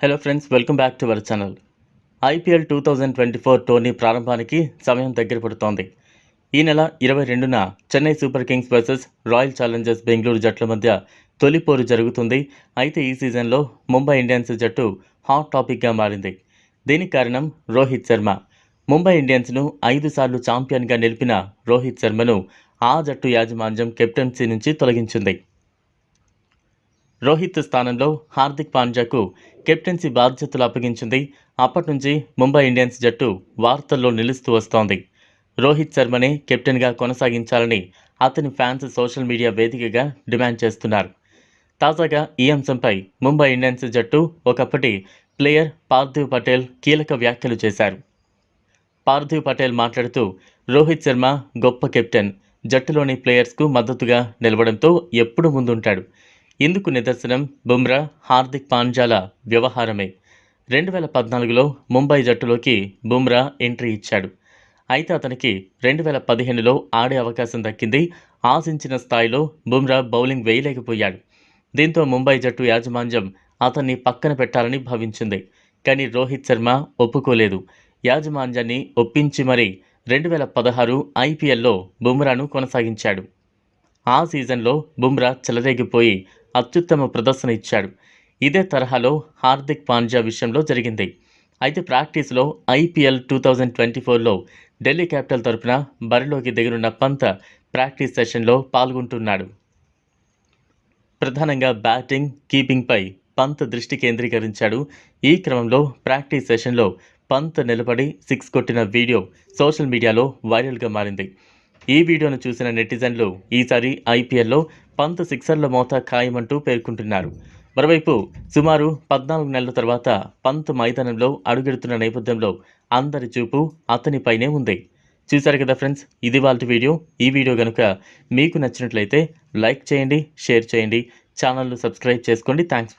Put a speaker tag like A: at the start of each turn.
A: Hello friends, welcome back to our channel. IPL 2024 tourney ప్రారంభానికి సమయం దగ్గర పడుతోంది. ఈ నెల 22న Chennai Super Kings versus Royal Challengers Bengaluru జట్ల మధ్య తొలి పోరు జరుగుతుంది. అయితే ఈ సీజన్లో ముంబై ఇండియన్స్ జట్టు హాట్ టాపిక్గా మారింది. దీనికి కారణం రోహిత్ శర్మ. ముంబై ఇండియన్స్ను 5 సార్లు ఛాంపియన్గా నిలిపిన రోహిత్ శర్మను ఆ జట్టు యాజమాన్యం కెప్టెన్సీ నుంచి తొలగించింది. రోహిత్ స్థానంలో హార్దిక్ పాండ్యాకు కెప్టెన్సీ బాధ్యతలు అప్పగించింది. అప్పటి నుంచి ముంబై ఇండియన్స్ జట్టు వార్తల్లో నిలుస్తూ వస్తోంది. రోహిత్ శర్మనే కెప్టెన్గా కొనసాగించాలని అతని ఫ్యాన్స్ సోషల్ మీడియా వేదికగా డిమాండ్ చేస్తున్నారు. తాజాగా ఈ అంశంపై ముంబై ఇండియన్స్ జట్టు ఒకప్పటి ప్లేయర్ పార్థివ్ పటేల్ కీలక వ్యాఖ్యలు చేశారు. పార్థివ్ పటేల్ మాట్లాడుతూ, రోహిత్ శర్మ గొప్ప కెప్టెన్, జట్టులోని ప్లేయర్స్కు మద్దతుగా నిలవడంతో ఎప్పుడూ ముందుంటాడు. ఇందుకు నిదర్శనం బుమ్రా, హార్దిక్ పాండ్యాల వ్యవహారమే. 2014లో ముంబై జట్టులోకి బుమ్రా ఎంట్రీ ఇచ్చాడు. అయితే అతనికి 2015లో ఆడే అవకాశం దక్కింది. ఆశించిన స్థాయిలో బుమ్రా బౌలింగ్ వేయలేకపోయాడు. దీంతో ముంబై జట్టు యాజమాన్యం అతన్ని పక్కన పెట్టాలని భావించింది. కానీ రోహిత్ శర్మ ఒప్పుకోలేదు. యాజమాన్యాన్ని ఒప్పించి మరీ 2016 ఐపీఎల్లో బుమ్రాను కొనసాగించాడు. ఆ సీజన్లో బుమ్రా చెలరేగిపోయి అత్యుత్తమ ప్రదర్శన ఇచ్చాడు. ఇదే తరహాలో హార్దిక్ పాండ్యా విషయంలో జరిగింది. అయితే ప్రాక్టీస్లో ఐపీఎల్ 2024లో ఢిల్లీ క్యాపిటల్ తరపున బరిలోకి దిగనున్న పంత్ ప్రాక్టీస్ సెషన్లో పాల్గొంటున్నాడు. ప్రధానంగా బ్యాటింగ్, కీపింగ్పై పంత్ దృష్టి కేంద్రీకరించాడు. ఈ క్రమంలో ప్రాక్టీస్ సెషన్లో పంత్ నిలబడి 6 కొట్టిన వీడియో సోషల్ మీడియాలో వైరల్గా మారింది. ఈ వీడియోను చూసిన నెటిజన్లు ఈసారి ఐపీఎల్లో పంత్ సిక్సర్ల మోత ఖాయమంటూ పేర్కొంటున్నారు. మరోవైపు సుమారు 14 నెలల తర్వాత పంత్ మైదానంలో అడుగెడుతున్న నేపథ్యంలో అందరి చూపు అతనిపైనే ఉంది. చూశారు కదా ఫ్రెండ్స్, ఇది వాళ్ళ వీడియో. ఈ వీడియో కనుక మీకు నచ్చినట్లయితే లైక్ చేయండి, షేర్ చేయండి, ఛానల్ను సబ్స్క్రైబ్ చేసుకోండి. థ్యాంక్స్.